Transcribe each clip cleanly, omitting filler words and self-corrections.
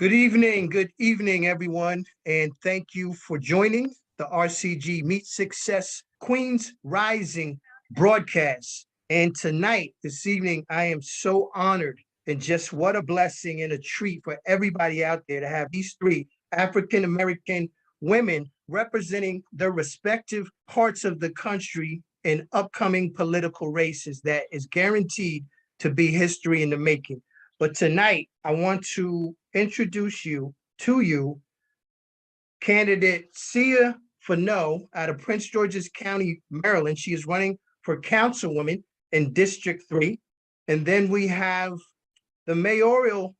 Good evening, everyone, and thank you for joining the RCG Meet Success Queens Rising broadcast. And tonight, this evening, I am so honored and just what a blessing and a treat for everybody out there to have these three African American women representing their respective parts of the country in upcoming political races that is guaranteed to be history in the making. But tonight, I want to introduce you to candidate Sia Fano out of Prince George's County, Maryland. She is running for councilwoman in District 3. And then we have the mayoral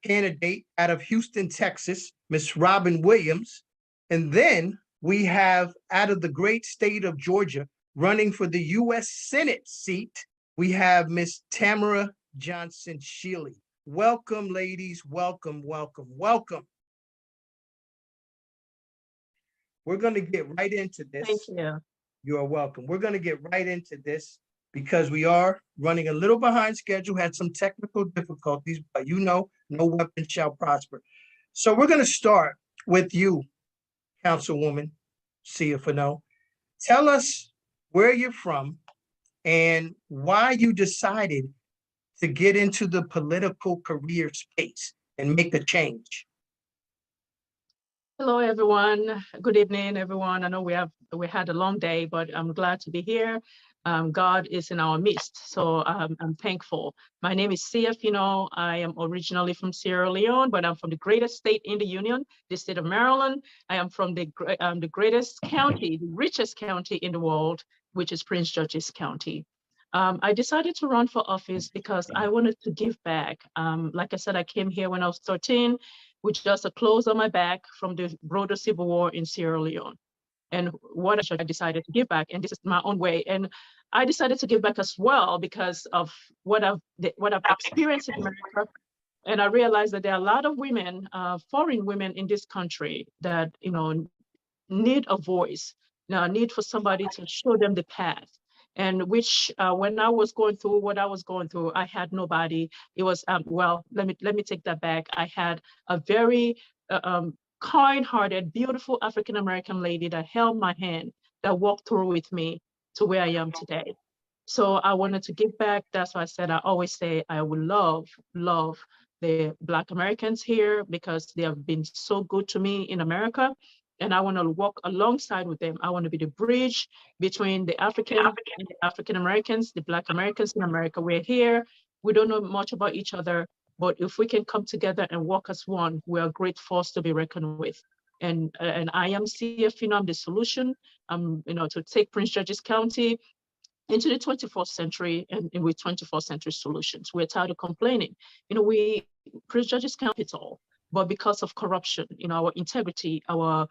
candidate out of Houston, Texas, Miss Robin Williams. And then we have out of the great state of Georgia, running for the U.S. Senate seat, we have Miss Tamara Johnson Shealy. Welcome, ladies. Welcome, welcome, welcome. We're going to get right into this. Thank you. You are welcome. We're going to get right into this because we are running a little behind schedule, had some technical difficulties, but you know, no weapon shall prosper. So we're going to start with you, Councilwoman Sia Fano. Tell us where you're from and why you decided to get into the political career space and make a change. Hello, everyone. Good evening, everyone. I know we had a long day, but I'm glad to be here. God is in our midst, so I'm thankful. My name is Sia Fano. I am originally from Sierra Leone, but I'm from the greatest state in the Union, the state of Maryland. I am from the greatest county, the richest county in the world, which is Prince George's County. I decided to run for office because I wanted to give back. Like I said, I came here when I was 13 with just a clothes on my back from the broader civil war in Sierra Leone. And what I decided to give back, and this is my own way. And I decided to give back as well because of what I've experienced in America. And I realized that there are a lot of women, foreign women in this country that, need a voice, need for somebody to show them the path. And which, when I was going through what I was going through, I had nobody. It was, well, let me take that back. I had a very kind-hearted, beautiful African-American lady that held my hand, that walked through with me to where I am today. So I wanted to give back. That's why I said, I always say I would love the Black Americans here because they have been so good to me in America. And I want to walk alongside with them. I want to be the bridge between the African Americans, the Black Americans in America. We're here. We don't know much about each other, but if we can come together and work as one, we are a great force to be reckoned with. And I am CF, I'm the solution, to take Prince George's County into the 21st century and with 21st century solutions. We're tired of complaining. Prince George's capital, but because of corruption, our integrity, our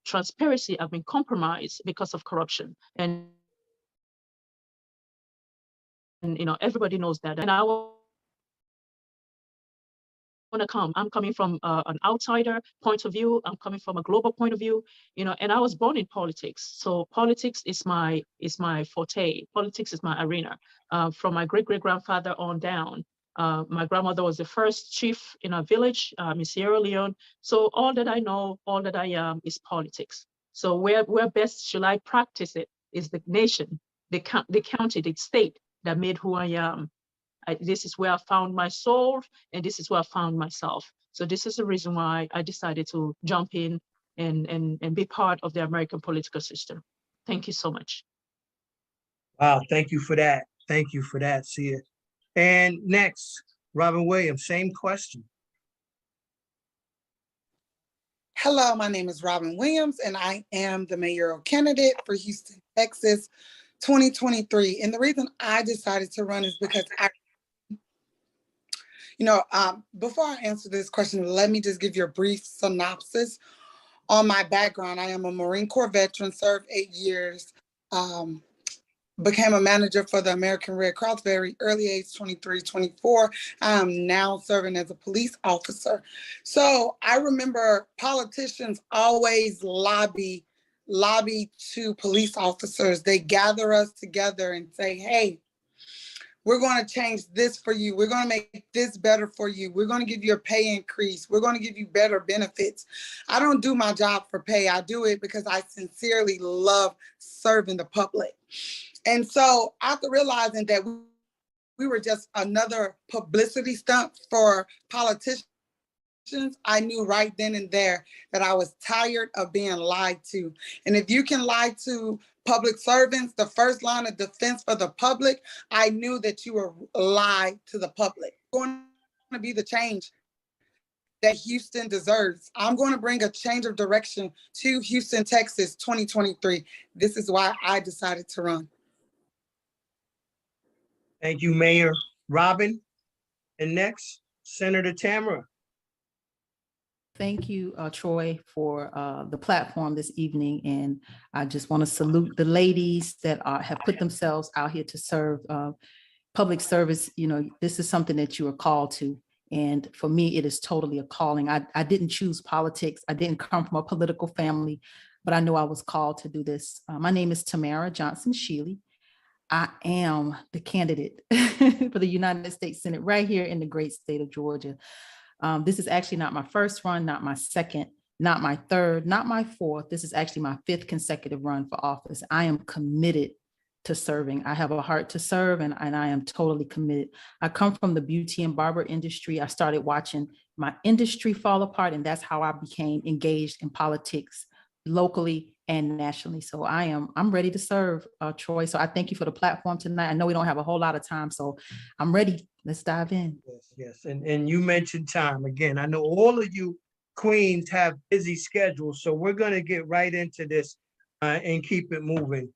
transparency have been compromised because of corruption. And everybody knows that. And I want to I'm coming from an outsider point of view. I'm coming from a global point of view, and I was born in politics. So politics is my forte. Politics is my arena. From my great-great-grandfather on down. My grandmother was the first chief in a village in Sierra Leone. So all that I know, all that I am is politics. So where best should I practice it is the nation, the county, the state that made who I am. This is where I found my soul, and this is where I found myself. So this is the reason why I decided to jump in and be part of the American political system. Thank you so much. Wow, thank you for that. Thank you for that, Sia. And next, Robin Williams, same question. Hello, my name is Robin Williams, and I am the mayoral candidate for Houston, Texas, 2023. And the reason I decided to run is because before I answer this question, let me just give you a brief synopsis on my background. I am a Marine Corps veteran, served 8 years, became a manager for the American Red Cross, very early age, 23, 24. I am now serving as a police officer. So I remember politicians always lobby to police officers. They gather us together and say, hey, We're going to change this for you. We're going to make this better for you. We're going to give you a pay increase. We're going to give you better benefits. I don't do my job for pay. I do it because I sincerely love serving the public. And so after realizing that we were just another publicity stunt for politicians, I knew right then and there that I was tired of being lied to. And if you can lie to public servants, the first line of defense for the public, I knew that you were lied to the public. Going to be the change that Houston deserves. I'm going to bring a change of direction to Houston, Texas, 2023. This is why I decided to run. Thank you, Mayor Robin. And next, Senator Tamara. Thank you, Troy, for the platform this evening. And I just want to salute the ladies that have put themselves out here to serve public service. You know, this is something that you are called to. And for me, it is totally a calling. I didn't choose politics. I didn't come from a political family, but I knew I was called to do this. My name is Tamara Johnson Shealy. I am the candidate for the United States Senate right here in the great state of Georgia. This is actually not my first run, not my second, not my third, not my fourth. This is actually my fifth consecutive run for office. I am committed to serving. I have a heart to serve, and I am totally committed. I come from the beauty and barber industry. I started watching my industry fall apart, and that's how I became engaged in politics locally and nationally. So I'm ready to serve, Troy. So I thank you for the platform tonight. I know we don't have a whole lot of time, so I'm ready. Let's dive in. Yes. And you mentioned time. Again, I know all of you queens have busy schedules, so we're going to get right into this and keep it moving.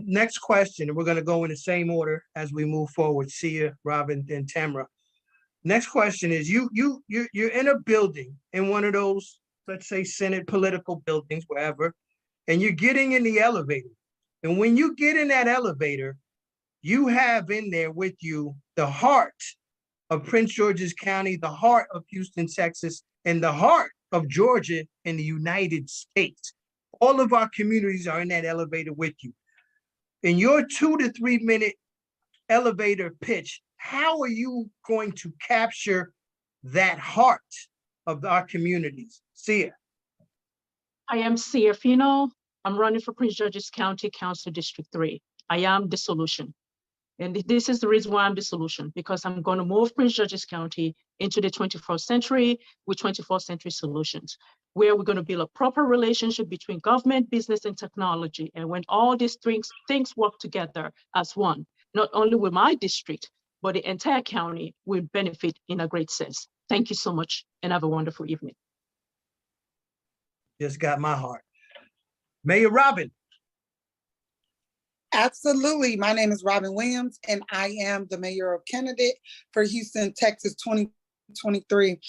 Next question, and we're going to go in the same order as we move forward. Sia, Robin, then Tamara. Next question is you're in a building, in one of those, let's say, Senate political buildings, wherever, and you're getting in the elevator. And when you get in that elevator, you have in there with you the heart of Prince George's County, the heart of Houston, Texas, and the heart of Georgia in the United States. All of our communities are in that elevator with you. In your 2 to 3 minute elevator pitch, how are you going to capture that heart of our communities? Sia. I am Sia Fino. I'm running for Prince George's County Council District 3. I am the solution. And this is the reason why I'm the solution, because I'm going to move Prince George's County into the 21st century with 21st century solutions, where we're going to build a proper relationship between government, business, and technology. And when all these things work together as one, not only will my district, but the entire county will benefit in a great sense. Thank you so much, and have a wonderful evening. Just got my heart. Mayor Robin. Absolutely. My name is Robin Williams, and I am the mayoral candidate for Houston, Texas 2023.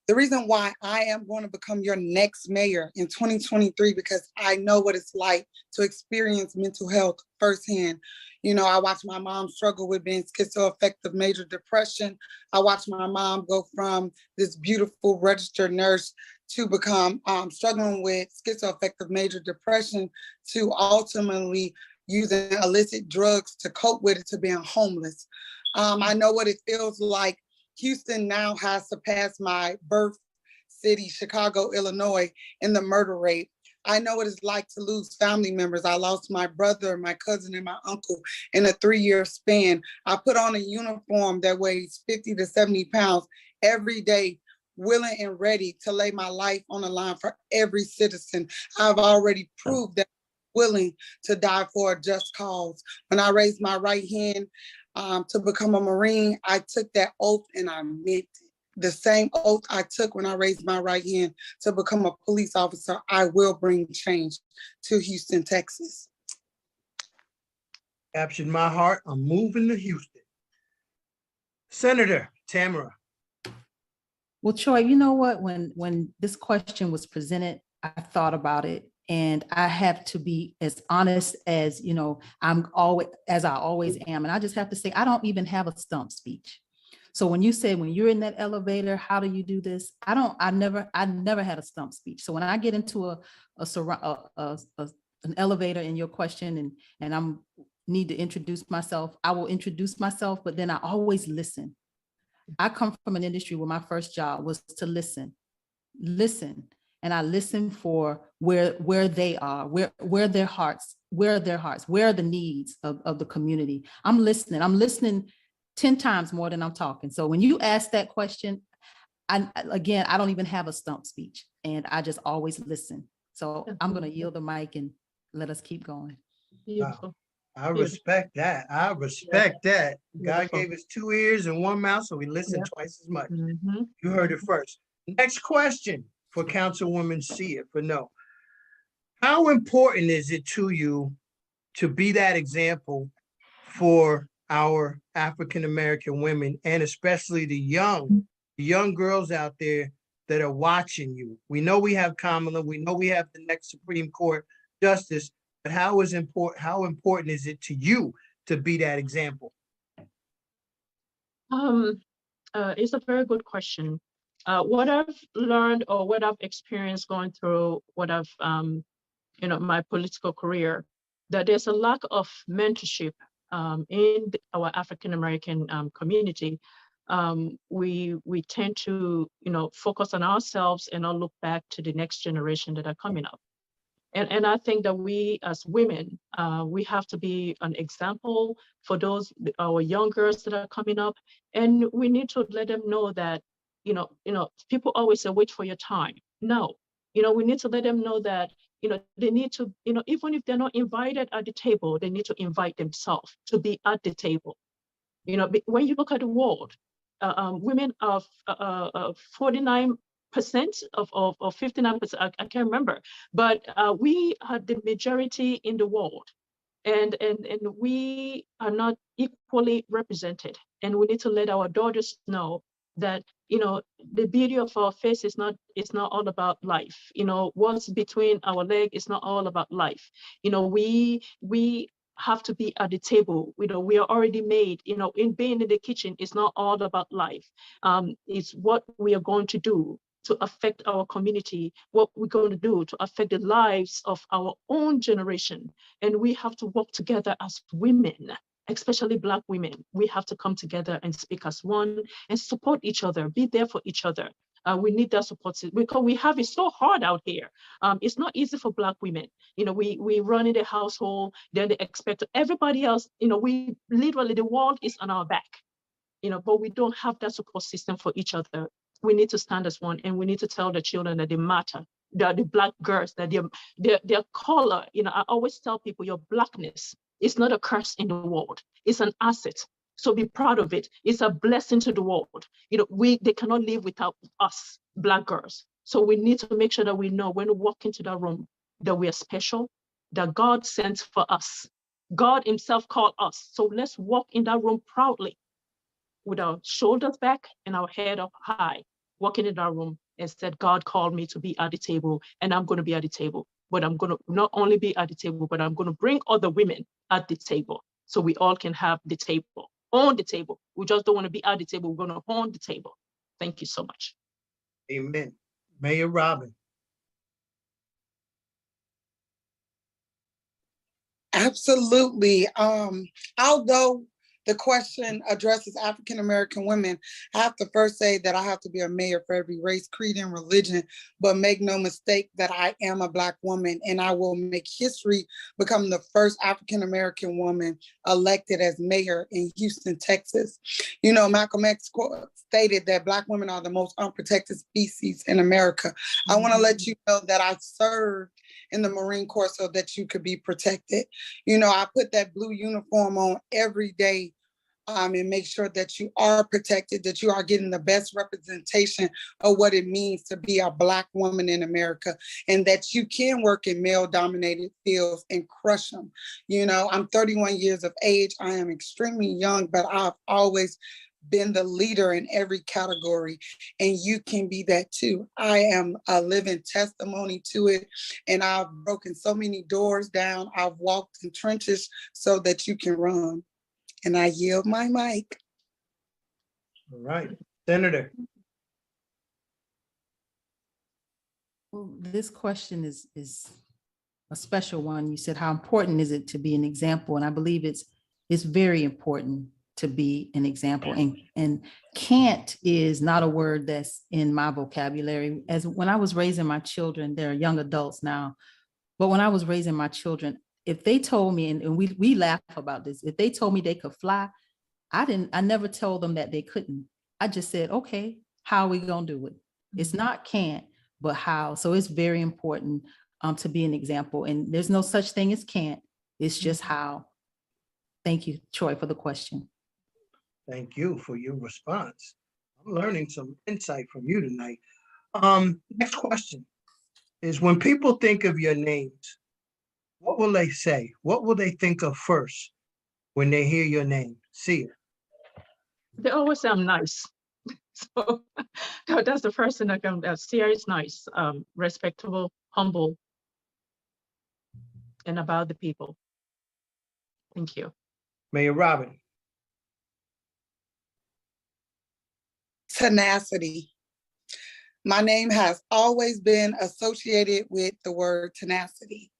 The reason why I am going to become your next mayor in 2023, because I know what it's like to experience mental health firsthand. You know, I watched my mom struggle with being schizoaffective major depression. I watched my mom go from this beautiful registered nurse to become struggling with schizoaffective major depression to ultimately using illicit drugs to cope with it, to being homeless. I know what it feels like. Houston now has surpassed my birth city, Chicago, Illinois, in the murder rate. I know what it's like to lose family members. I lost my brother, my cousin, and my uncle in a 3-year span. I put on a uniform that weighs 50 to 70 pounds every day, willing and ready to lay my life on the line for every citizen. I've already proved that I'm willing to die for a just cause. When I raised my right hand to become a Marine, I took that oath and I meant it. The same oath I took when I raised my right hand to become a police officer. I will bring change to Houston, Texas. Captured my heart. I'm moving to Houston. Senator Tamara. Well, Troy, you know what? When this question was presented, I thought about it, and I have to be as honest as, you know, I always am. And I just have to say, I don't even have a stump speech. So when you say, when you're in that elevator, how do you do this? I never had a stump speech. So when I get into an elevator in your question and I'm need to introduce myself, I will introduce myself, but then I always listen. I come from an industry where my first job was to listen. And I listen for where they are, where their hearts, where are the needs of the community. I'm listening 10 times more than I'm talking. So when you ask that question, I don't even have a stump speech, and I just always listen. So I'm going to yield the mic and let us keep going. Beautiful. I respect that. I respect that. God Beautiful. gave us 2 ears and 1 mouth, so we listen Yep. twice as much. Mhm. You heard it first. Next question for Councilwoman Sia for no. How important is it to you to be that example for our African American women, and especially the young girls out there that are watching you? We know we have Kamala, we know we have the next Supreme Court justice, but how important is it to you to be that example? It's a very good question. What I've learned or what I've experienced going through my political career, that there's a lack of mentorship in our African American community. We tend to focus on ourselves and not look back to the next generation that are coming up. And I think that we as women, we have to be an example for our young girls that are coming up. And we need to let them know that, people always say, wait for your time. No, we need to let them know that, they need to, even if they're not invited at the table, they need to invite themselves to be at the table. When you look at the world, women of 49% of 59%, I can't remember, but we are the majority in the world, and we are not equally represented. And we need to let our daughters know that the beauty of our face is not all about life. What's between our leg is not all about life. We have to be at the table. We are already made. In being in the kitchen is not all about life. It's what we are going to do to affect our community, what we're going to do to affect the lives of our own generation. And we have to work together as women, especially Black women. We have to come together and speak as one and support each other, be there for each other. We need that support because we have it so hard out here. It's not easy for Black women. We run in the household, then they expect everybody else, we literally, the world is on our back, but we don't have that support system for each other. We need to stand as one, and we need to tell the children that they matter, that the Black girls, that their color, I always tell people your Blackness is not a curse in the world, it's an asset. So be proud of it. It's a blessing to the world. They cannot live without us, Black girls. So we need to make sure that we know when we walk into that room that we are special, that God sent for us. God himself called us. So let's walk in that room proudly with our shoulders back and our head up high, walking in that room and said, God called me to be at the table, and I'm going to be at the table. But I'm going to not only be at the table, but I'm going to bring other women at the table so we all can have the table, own the table. We just don't want to be at the table. We're going to own the table. Thank you so much. Amen. Mayor Robin. Absolutely. Although the question addresses African American women, I have to first say that I have to be a mayor for every race, creed, and religion, but make no mistake that I am a Black woman, and I will make history, become the first African American woman elected as mayor in Houston, Texas. Malcolm X stated that Black women are the most unprotected species in America. I want to let you know that I served in the Marine Corps so that you could be protected. I put that blue uniform on every day and make sure that you are protected, that you are getting the best representation of what it means to be a Black woman in America, and that you can work in male-dominated fields and crush them. I'm 31 years of age. I am extremely young, but I've always been the leader in every category, and you can be that too. I am a living testimony to it, and I've broken so many doors down. I've walked in trenches so that you can run. And I yield my mic. All right, Senator. Well, this question is a special one. You said, how important is it to be an example? And I believe it's very important to be an example. And can't is not a word that's in my vocabulary. As when I was raising my children, they're young adults now, but when I was raising my children, if they told me, and we laugh about this, if they told me they could fly, I never told them that they couldn't. I just said, okay, how are we gonna do it? It's not can't, but how. So it's very important to be an example. And there's no such thing as can't. It's just how. Thank you, Troy, for the question. Thank you for your response. I'm learning some insight from you tonight. Next question is, when people think of your names, what will they say? What will they think of first when they hear your name? See it. They always say I'm nice. So that's the first thing that comes. Sia is nice, respectable, humble, and about the people. Thank you. Mayor Robin. Tenacity. My name has always been associated with the word tenacity.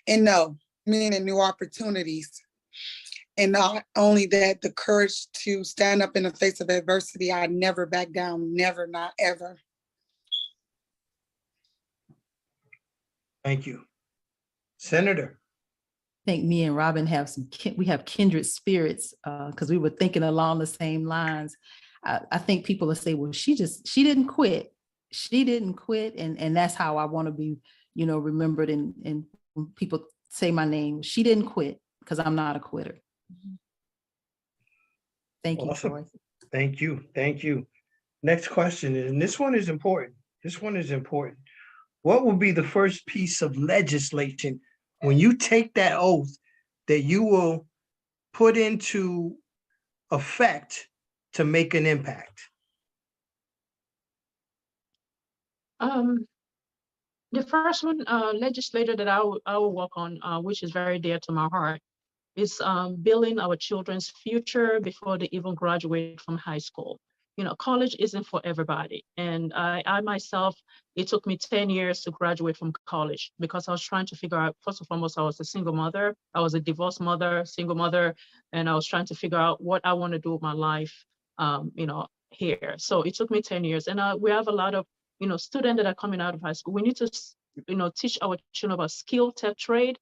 And no, meaning new opportunities. And not only that, the courage to stand up in the face of adversity. I never back down, never, not ever. Thank you. Senator. I think me and Robin have we have kindred spirits because we were thinking along the same lines. I think people will say, well, she didn't quit. She didn't quit. And that's how I want to be, remembered. And when people say my name, she didn't quit, because I'm not a quitter. Thank you, Awesome. Troy. Thank you. Thank you. Next question, and this one is important. This one is important. What will be the first piece of legislation when you take that oath that you will put into effect to make an impact? The first one, legislator that I will work on, which is very dear to my heart, is building our children's future before they even graduate from high school. College isn't for everybody. And I myself, it took me 10 years to graduate from college because I was trying to figure out, first and foremost, I was a single mother. I was a divorced mother, single mother, and I was trying to figure out what I want to do with my life, here. So it took me 10 years. And we have a lot of, students that are coming out of high school. We need to, teach our children about skilled trade.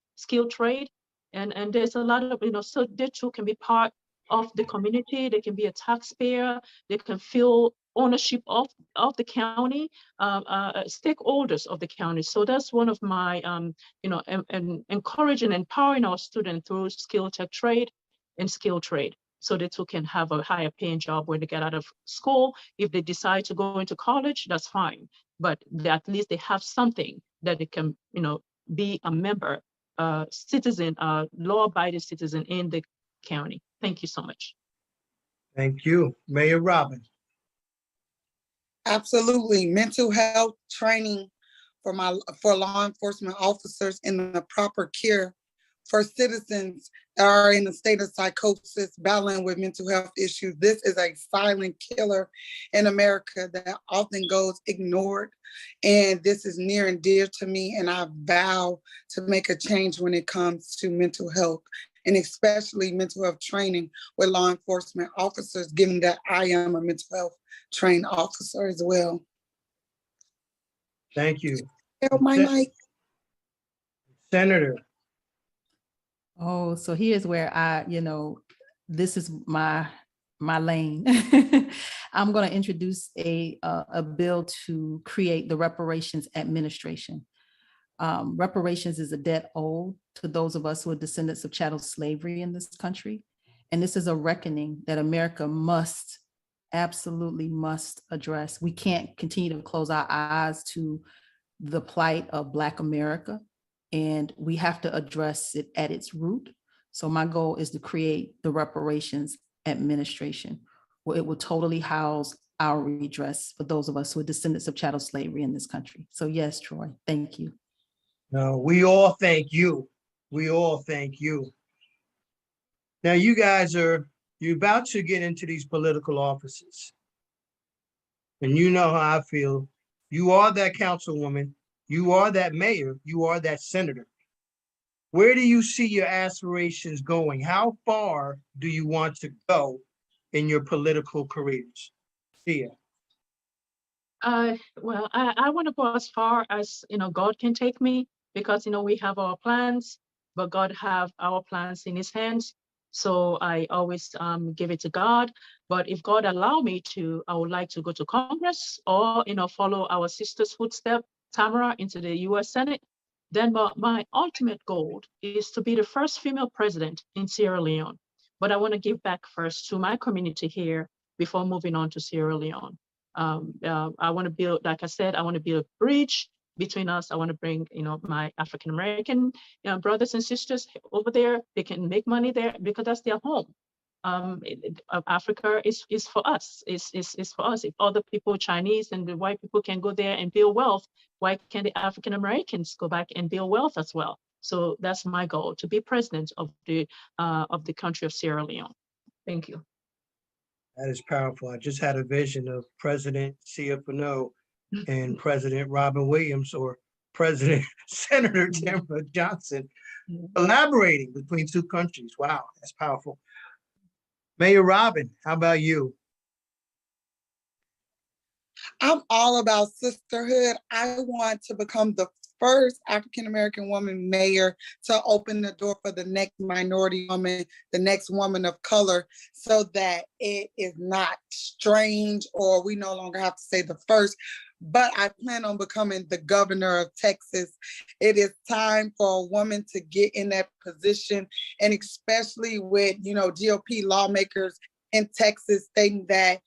And there's a lot of, so they too can be part of the community. They can be a taxpayer. They can feel ownership of the county, stakeholders of the county. So that's one of my, and encouraging, empowering our students through skilled trade and skilled trade, so they too can have a higher paying job when they get out of school. If they decide to go into college, that's fine. But at least they have something that they can, be a member, citizen, law-abiding citizen in the county. Thank you so much. Thank you. Mayor Robin. Absolutely. Mental health training for law enforcement officers in the proper care for citizens that are in a state of psychosis, battling with mental health issues. This is a silent killer in America that often goes ignored. And this is near and dear to me. And I vow to make a change when it comes to mental health, and especially mental health training with law enforcement officers, given that I am a mental health trained officer as well. Thank you. My mic. Senator. Oh, so here's where this is my lane. I'm going to introduce a bill to create the Reparations Administration. Reparations is a debt owed to those of us who are descendants of chattel slavery in this country. And this is a reckoning that America absolutely must address. We can't continue to close our eyes to the plight of Black America, and we have to address it at its root. So my goal is to create the Reparations Administration, where it will totally house our redress for those of us who are descendants of chattel slavery in this country. So yes, Troy, thank you. No, we all thank you. We all thank you. Now you guys you're about to get into these political offices. And you know how I feel. You are that councilwoman. You are that mayor. You are that senator. Where do you see your aspirations going? How far do you want to go in your political careers? Sia. Well, I want to go as far as, God can take me, because, we have our plans, but God have our plans in his hands. So I always give it to God. But if God allow me to, I would like to go to Congress, or, follow our sister's footstep, Tamara, into the US Senate. Then my ultimate goal is to be the first female president in Sierra Leone. But I want to give back first to my community here before moving on to Sierra Leone. I want to build, like I said, I want to build a bridge between us. I want to bring, my African American brothers and sisters over there. They can make money there because that's their home. Africa is for us. Is for us. If other people, Chinese and the white people, can go there and build wealth, why can't the African Americans go back and build wealth as well? So that's my goal, to be president of the country of Sierra Leone. Thank you. That is powerful. I just had a vision of President Sia and President Robin Williams, or President Senator Tamara Johnson, collaborating between two countries. Wow, that's powerful. Mayor Robin, how about you? I'm all about sisterhood. I want to become the first African-American woman mayor to open the door for the next minority woman, the next woman of color, so that it is not strange, or we no longer have to say the first. But I plan on becoming the governor of Texas. It is time for a woman to get in that position, and especially with, GOP lawmakers in Texas stating that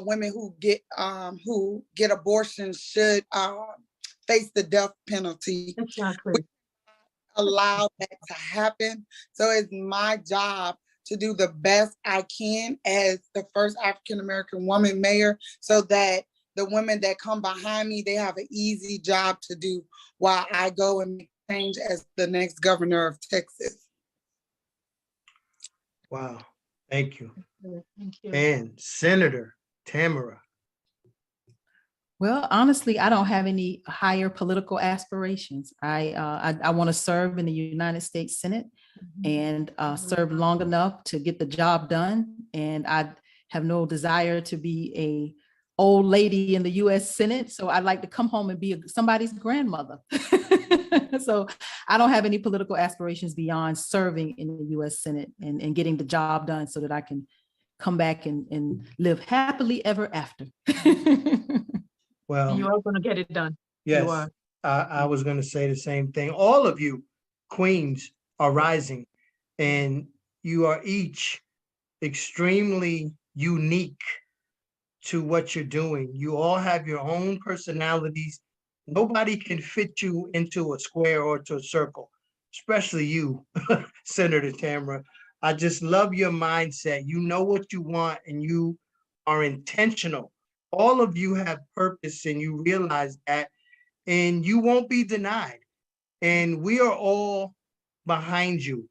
women who get abortions should face the death penalty. Exactly. We allow that to happen. So it's my job to do the best I can as the first African-American woman mayor, so that the women that come behind me, they have an easy job to do while I go and make change as the next governor of Texas. Wow, thank you. Thank you. And Senator Tamara. Well, honestly, I don't have any higher political aspirations. I want to serve in the United States Senate and serve long enough to get the job done. And I have no desire to be a old lady in the U.S. Senate. So I'd like to come home and be somebody's grandmother. So I don't have any political aspirations beyond serving in the U.S. Senate and getting the job done so that I can come back and live happily ever after. Well, you are going to get it done. Yes, You are. I was going to say the same thing. All of you queens are rising, and you are each extremely unique to what you're doing. You all have your own personalities. Nobody can fit you into a square or to a circle, especially you, Senator Tamara. I just love your mindset. You know what you want, and you are intentional. All of you have purpose, and you realize that, and you won't be denied. And we are all behind you.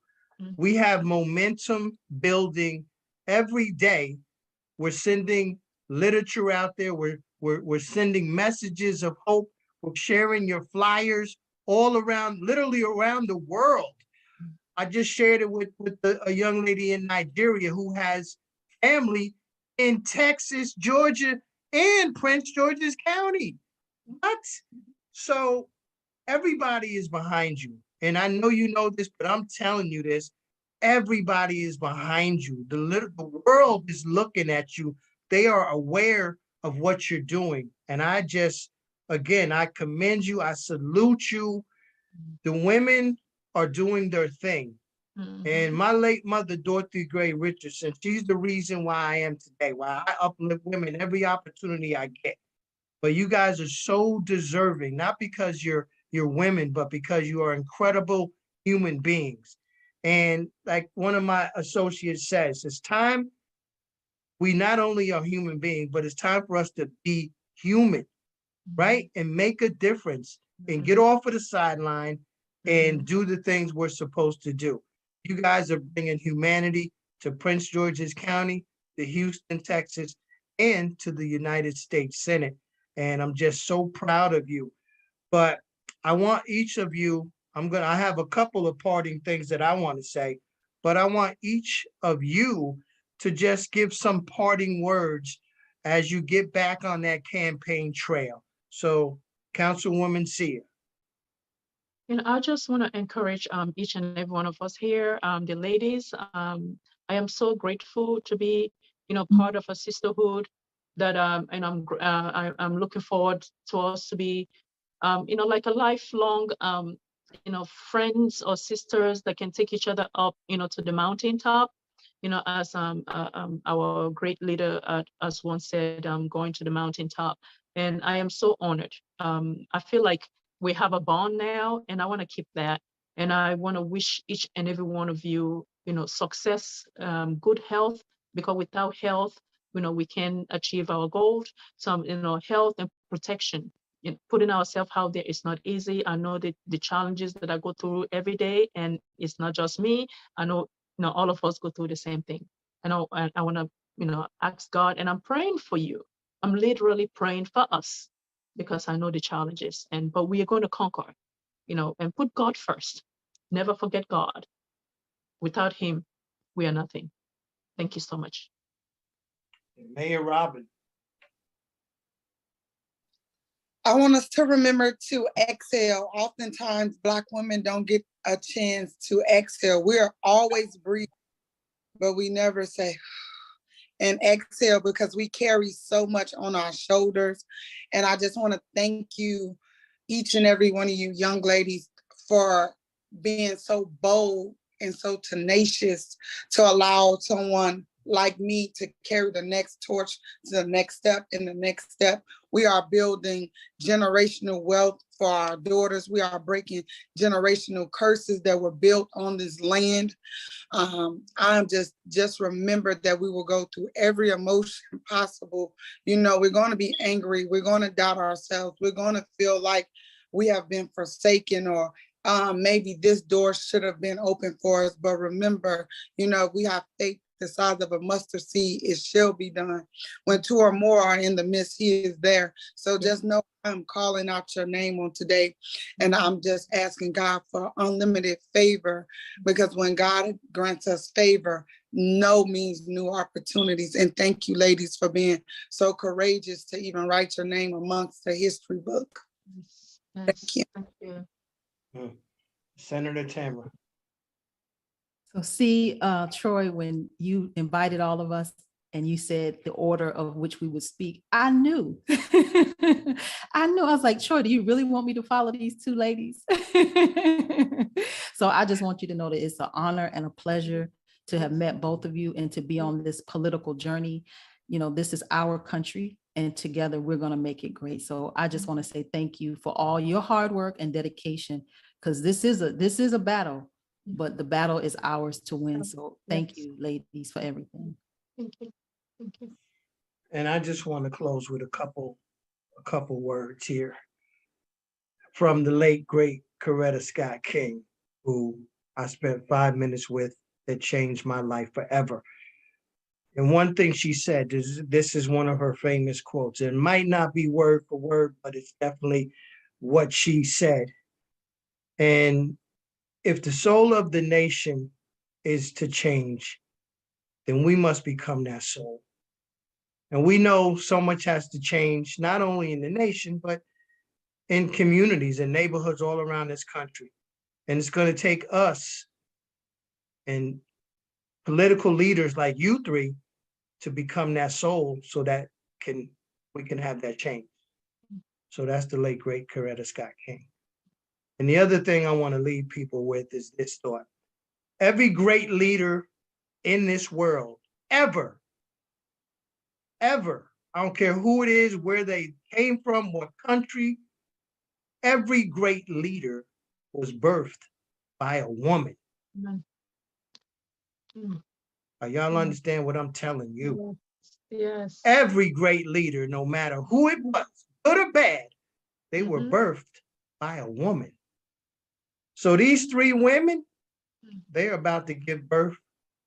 We have momentum building every day. We're sending literature out there. We're sending messages of hope. We're sharing your flyers all around, literally around the world. I just shared it with a young lady in Nigeria who has family in Texas, Georgia, and Prince George's County. What? So everybody is behind you. And I know you know this, but I'm telling you this. Everybody is behind you. The world is looking at you. They are aware of what you're doing. And I just, again, I commend you. I salute you. The women are doing their thing. And my late mother, Dorothy Gray Richardson, she's the reason why I am today, why I uplift women every opportunity I get. But you guys are so deserving, not because you're women, but because you are incredible human beings. And like one of my associates says, it's time we not only are human beings, but it's time for us to be human, right? And make a difference and get off of the sideline and do the things we're supposed to do. You guys are bringing humanity to Prince George's County, to Houston, Texas, and to the United States Senate. And I'm just so proud of you. But I want each of you I have a couple of parting things that I want to say, but I want each of you to just give some parting words as you get back on that campaign trail. So, Councilwoman Sia. And I just want to encourage each and every one of us here, the ladies. I am so grateful to be, part of a sisterhood that and I'm looking forward to us to be, like a lifelong, friends or sisters that can take each other up, to the mountaintop. As our great leader as once said, going to the mountaintop. And I am so honored. I feel like we have a bond now, and I want to keep that. And I want to wish each and every one of you, success, good health, because without health, we can achieve our goals. So, health and protection. Putting ourselves out there is not easy. I know the challenges that I go through every day, and it's not just me. I know, all of us go through the same thing. And I want to, ask God, and I'm praying for you. I'm literally praying for us because I know the challenges, but we are going to conquer, and put God first. Never forget God. Without him, we are nothing. Thank you so much. Mayor Robin. I want us to remember to exhale. Oftentimes, Black women don't get a chance to exhale. We are always breathing, but we never say and exhale because we carry so much on our shoulders. And I just want to thank you, each and every one of you young ladies, for being so bold and so tenacious to allow someone like me to carry the next torch to the next step and the next step. We are building generational wealth for our daughters. We are breaking generational curses that were built on this land. I'm just remember that we will go through every emotion possible. We're going to be angry. We're going to doubt ourselves. We're going to feel like we have been forsaken, or maybe this door should have been open for us. But remember, we have faith the size of a mustard seed, it shall be done. When two or more are in the midst, he is there. So just know I'm calling out your name on today. And I'm just asking God for unlimited favor, because when God grants us favor, no means new opportunities. And thank you, ladies, for being so courageous to even write your name amongst the history book. Yes. Thank you. Thank you. Senator Tamara. So see, Troy, when you invited all of us and you said the order of which we would speak, I knew. I knew. I was like, Troy, do you really want me to follow these two ladies? So I just want you to know that it's an honor and a pleasure to have met both of you and to be on this political journey. This is our country, and together we're going to make it great. So I just want to say thank you for all your hard work and dedication, because this is a battle. But the battle is ours to win. So thank you, ladies, for everything. Thank you. Thank you. And I just want to close with a couple words here from the late, great Coretta Scott King, who I spent 5 minutes with, that changed my life forever. And one thing she said, this is one of her famous quotes. It might not be word for word, but it's definitely what she said. And if the soul of the nation is to change, then we must become that soul. And we know so much has to change, not only in the nation, but in communities and neighborhoods all around this country. And it's going to take us and political leaders like you three to become that soul, so that we can have that change. So that's the late, great Coretta Scott King. And the other thing I want to leave people with is this thought. Every great leader in this world, ever, I don't care who it is, where they came from, what country, every great leader was birthed by a woman. Y'all understand what I'm telling you? Yes. Every great leader, no matter who it was, good or bad, they were birthed by a woman. So these three women, they're about to give birth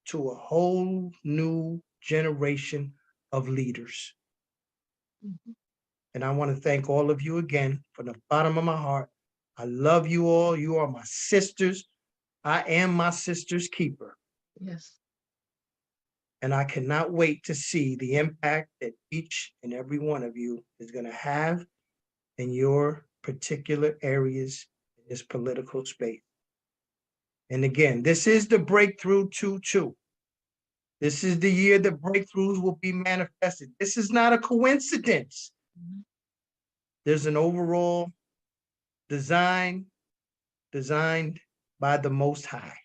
to a whole new generation of leaders. And I want to thank all of you again from the bottom of my heart I love you all. You are my sisters. I am my sister's keeper. Yes. And I cannot wait to see the impact that each and every one of you is going to have in your particular areas in this political space. And again, this is the Breakthrough 2-2. This is the year that breakthroughs will be manifested. This is not a coincidence. There's an overall design designed by the Most High.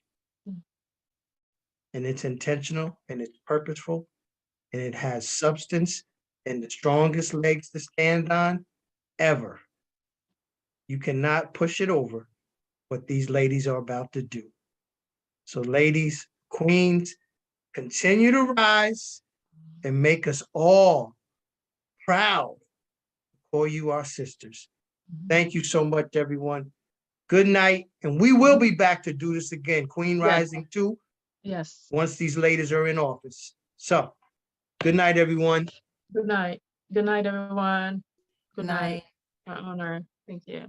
And it's intentional and it's purposeful and it has substance and the strongest legs to stand on ever. You cannot push it over what these ladies are about to do. So ladies, queens, continue to rise and make us all proud to call you our sisters. Thank you so much, everyone. Good night. And we will be back to do this again, Queen Yes. Rising 2, Yes. once these ladies are in office. So, good night, everyone. Good night. Good night, everyone. Good night. Night. My honor. Thank you.